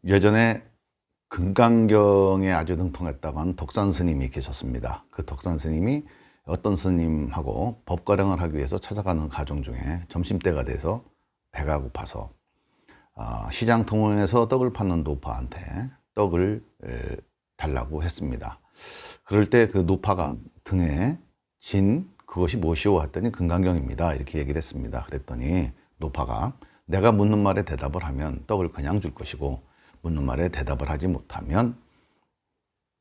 예전에 금강경에 아주 능통했다고 하는 덕산 스님이 계셨습니다. 그 덕산 스님이 어떤 스님하고 법가령을 하기 위해서 찾아가는 가정 중에 점심때가 돼서 배가 고파서 시장 통원에서 떡을 파는 노파한테 떡을 달라고 했습니다. 그럴 때 그 노파가 등에 진 그것이 무엇이오 했더니 금강경입니다 이렇게 얘기를 했습니다. 그랬더니 노파가 내가 묻는 말에 대답을 하면 떡을 그냥 줄 것이고 묻는 말에 대답을 하지 못하면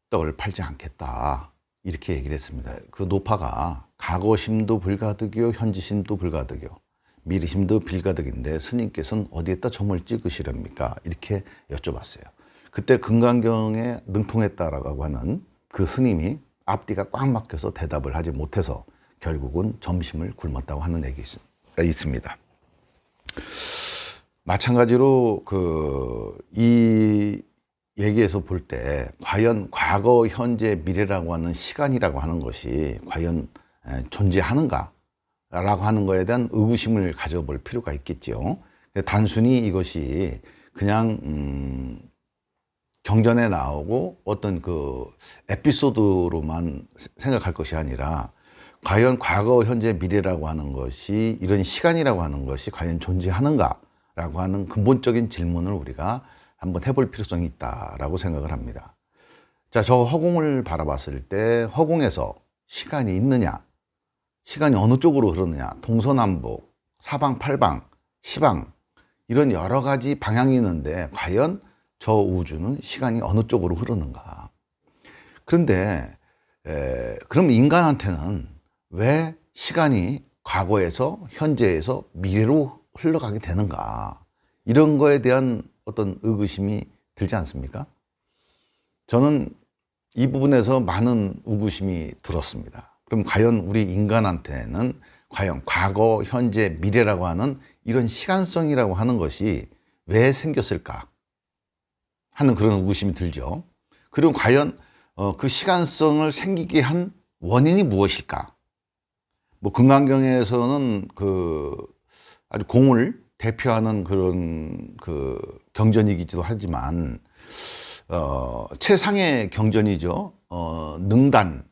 떡을 팔지 않겠다 이렇게 얘기를 했습니다. 그 노파가 과거심도 불가득이요 현지심도 불가득이요 미래심도 불가득인데 스님께서는 어디에다 점을 찍으시렵니까 이렇게 여쭤봤어요. 그때 금강경에 능통했다라고 하는 그 스님이 앞뒤가 꽉 막혀서 대답을 하지 못해서 결국은 점심을 굶었다고 하는 얘기가 있습니다. 마찬가지로 이 얘기에서 볼 때 과연 과거, 현재, 미래라고 하는 시간이라고 하는 것이 과연 존재하는가 라고 하는 거에 대한 의구심을 가져볼 필요가 있겠죠. 단순히 이것이 그냥 경전에 나오고 어떤 그 에피소드로만 생각할 것이 아니라 과연 과거, 현재, 미래라고 하는 것이 이런 시간이라고 하는 것이 과연 존재하는가 라고 하는 근본적인 질문을 우리가 한번 해볼 필요성이 있다라고 생각을 합니다. 자, 저 허공을 바라봤을 때 허공에서 시간이 있느냐, 시간이 어느 쪽으로 흐르느냐, 동서남북, 사방, 팔방, 시방 이런 여러 가지 방향이 있는데 과연 저 우주는 시간이 어느 쪽으로 흐르는가. 그런데 그럼 인간한테는 왜 시간이 과거에서 현재에서 미래로 흘러가게 되는가, 이런 거에 대한 어떤 의구심이 들지 않습니까? 저는 이 부분에서 많은 의구심이 들었습니다. 그럼 과연 우리 인간한테는 과연 과거, 현재, 미래라고 하는 이런 시간성이라고 하는 것이 왜 생겼을까 하는 그런 의구심이 들죠. 그리고 과연 그 시간성을 생기게 한 원인이 무엇일까? 뭐 금강경에서는 아주 공을 대표하는 그런 경전이기도 하지만 최상의 경전이죠. 능단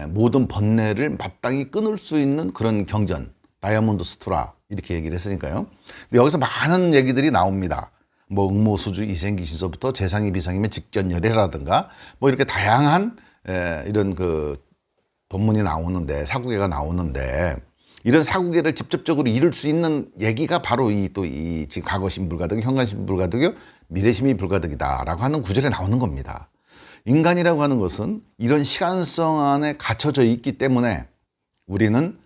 모든 번뇌를 마땅히 끊을 수 있는 그런 경전, 다이아몬드 스토라 이렇게 얘기를 했으니까요. 근데 여기서 많은 얘기들이 나옵니다. 뭐 응모수주 이생기신서부터 재상이 비상이면 직전열애라든가 뭐 이렇게 다양한 이런 본문이 나오는데, 사구계가 나오는데, 이런 사구계를 직접적으로 이룰 수 있는 얘기가 바로 지금 과거심 불가득, 현관심 불가득이요, 미래심이 불가득이다라고 하는 구절에 나오는 겁니다. 인간이라고 하는 것은 이런 시간성 안에 갇혀져 있기 때문에 우리는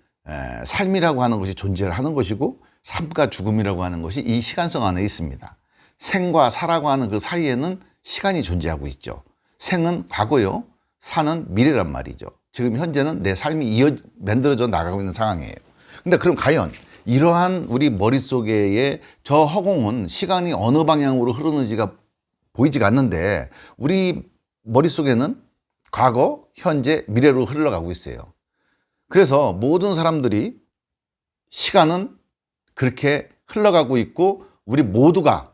삶이라고 하는 것이 존재를 하는 것이고 삶과 죽음이라고 하는 것이 이 시간성 안에 있습니다. 생과 사라고 하는 그 사이에는 시간이 존재하고 있죠. 생은 과거요, 사는 미래란 말이죠. 지금 현재는 내 삶이 만들어져 나가고 있는 상황이에요. 근데 그럼 과연 이러한 우리 머릿속에 저 허공은 시간이 어느 방향으로 흐르는지가 보이지가 않는데 우리 머릿속에는 과거, 현재, 미래로 흘러가고 있어요. 그래서 모든 사람들이 시간은 그렇게 흘러가고 있고 우리 모두가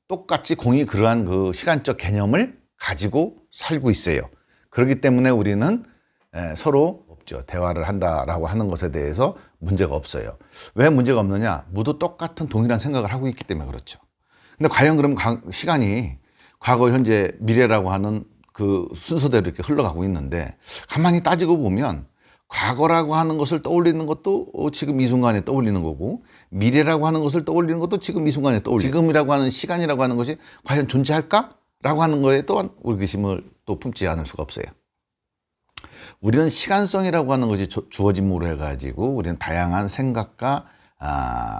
똑같이 공이 그러한 그 시간적 개념을 가지고 살고 있어요. 그렇기 때문에 우리는 서로 대화를 한다라고 하는 것에 대해서 문제가 없어요. 왜 문제가 없느냐? 모두 똑같은 동일한 생각을 하고 있기 때문에 그렇죠. 근데 과연 그럼 시간이 과거, 현재, 미래라고 하는 그 순서대로 이렇게 흘러가고 있는데 가만히 따지고 보면 과거라고 하는 것을 떠올리는 것도 지금 이 순간에 떠올리는 거고 미래라고 하는 것을 떠올리는 것도 지금 이 순간에 떠올리는 거고 지금이라고 하는 시간이라고 하는 것이 과연 존재할까? 라고 하는 거에 또한 의구심을 또 품지 않을 수가 없어요. 우리는 시간성이라고 하는 것이 주어짐으로 해가지고 우리는 다양한 생각과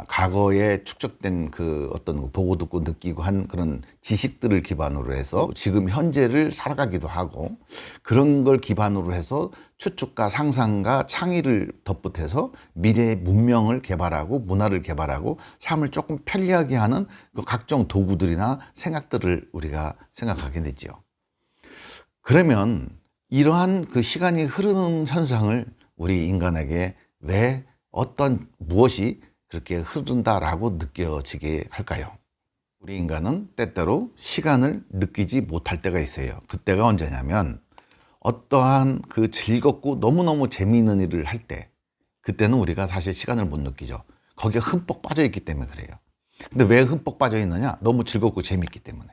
과거에 축적된 그 어떤 보고 듣고 느끼고 한 그런 지식들을 기반으로 해서 지금 현재를 살아가기도 하고 그런 걸 기반으로 해서 추측과 상상과 창의를 덧붙여서 미래의 문명을 개발하고 문화를 개발하고 삶을 조금 편리하게 하는 그 각종 도구들이나 생각들을 우리가 생각하게 되죠. 그러면 이러한 그 시간이 흐르는 현상을 우리 인간에게 왜 무엇이 그렇게 흐른다라고 느껴지게 할까요? 우리 인간은 때때로 시간을 느끼지 못할 때가 있어요. 그때가 언제냐면 어떠한 그 즐겁고 너무너무 재미있는 일을 할 때, 그때는 우리가 사실 시간을 못 느끼죠. 거기에 흠뻑 빠져 있기 때문에 그래요. 근데 왜 흠뻑 빠져 있느냐? 너무 즐겁고 재미있기 때문에.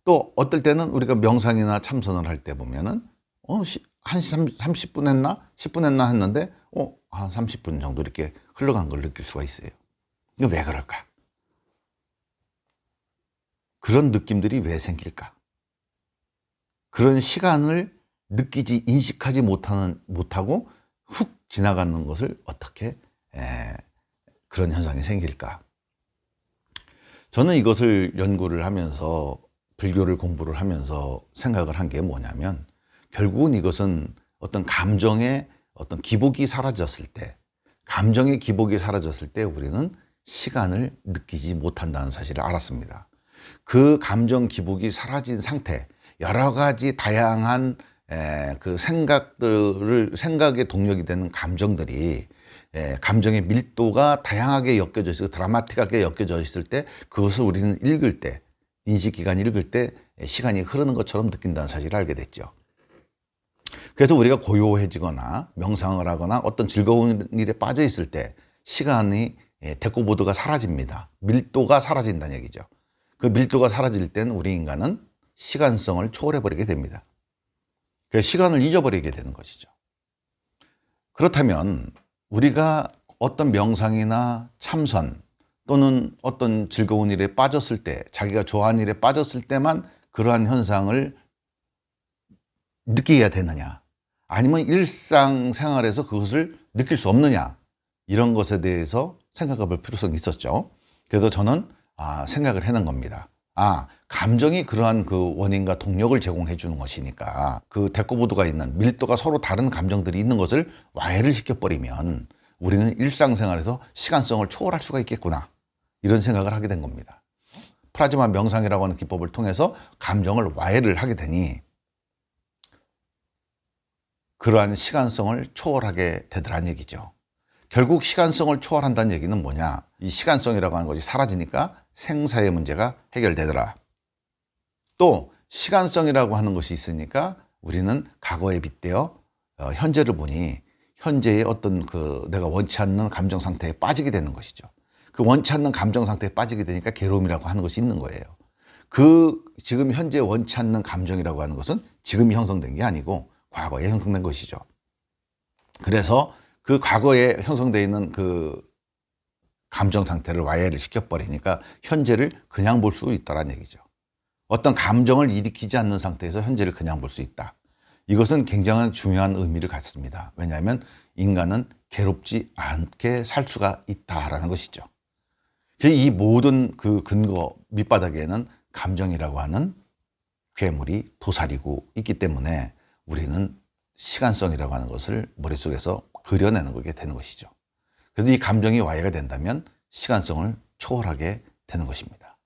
또 어떨 때는 우리가 명상이나 참선을 할 때 보면은 한 30분 했나? 10분 했나 했는데 한 30분 정도 이렇게 흘러간 걸 느낄 수가 있어요. 이거 왜 그럴까? 그런 느낌들이 왜 생길까? 그런 시간을 느끼지, 인식하지 못하고 훅 지나가는 것을 어떻게 그런 현상이 생길까? 저는 이것을 연구를 하면서, 불교를 공부를 하면서 생각을 한 게 뭐냐면, 결국은 이것은 어떤 감정의 어떤 기복이 사라졌을 때, 감정의 기복이 사라졌을 때 우리는 시간을 느끼지 못한다는 사실을 알았습니다. 그 감정 기복이 사라진 상태, 여러 가지 다양한 그 생각의 동력이 되는 감정들이, 감정의 밀도가 다양하게 엮여져 있고 드라마틱하게 엮여져 있을 때, 그것을 우리는 읽을 때, 인식기관이 읽을 때 시간이 흐르는 것처럼 느낀다는 사실을 알게 됐죠. 그래서 우리가 고요해지거나 명상을 하거나 어떤 즐거운 일에 빠져 있을 때 시간이 데코보드가 사라집니다. 밀도가 사라진다는 얘기죠. 그 밀도가 사라질 때는 우리 인간은 시간성을 초월해버리게 됩니다. 그래서 시간을 잊어버리게 되는 것이죠. 그렇다면 우리가 어떤 명상이나 참선 또는 어떤 즐거운 일에 빠졌을 때, 자기가 좋아하는 일에 빠졌을 때만 그러한 현상을 느끼게 되느냐, 아니면 일상생활에서 그것을 느낄 수 없느냐, 이런 것에 대해서 생각해 볼 필요성이 있었죠. 그래서 저는 생각을 해낸 겁니다. 감정이 그러한 그 원인과 동력을 제공해 주는 것이니까, 그 데코보드가 있는, 밀도가 서로 다른 감정들이 있는 것을 와해를 시켜버리면 우리는 일상생활에서 시간성을 초월할 수가 있겠구나, 이런 생각을 하게 된 겁니다. 프라즈마 명상이라고 하는 기법을 통해서 감정을 와해를 하게 되니 그러한 시간성을 초월하게 되더란 얘기죠. 결국 시간성을 초월한다는 얘기는 뭐냐? 이 시간성이라고 하는 것이 사라지니까 생사의 문제가 해결되더라. 또 시간성이라고 하는 것이 있으니까 우리는 과거에 빗대어 현재를 보니 현재의 어떤 내가 원치 않는 감정 상태에 빠지게 되는 것이죠. 그 원치 않는 감정 상태에 빠지게 되니까 괴로움이라고 하는 것이 있는 거예요. 지금 현재 원치 않는 감정이라고 하는 것은 지금이 형성된 게 아니고 과거에 형성된 것이죠. 그래서 그 과거에 형성되어 있는 그 감정 상태를 와해를 시켜버리니까 현재를 그냥 볼 수 있다는 얘기죠. 어떤 감정을 일으키지 않는 상태에서 현재를 그냥 볼 수 있다. 이것은 굉장히 중요한 의미를 갖습니다. 왜냐하면 인간은 괴롭지 않게 살 수가 있다라는 것이죠. 이 모든 그 근거 밑바닥에는 감정이라고 하는 괴물이 도사리고 있기 때문에 우리는 시간성이라고 하는 것을 머릿속에서 그려내는 거게 되는 것이죠. 그래서 이 감정이 와해가 된다면 시간성을 초월하게 되는 것입니다.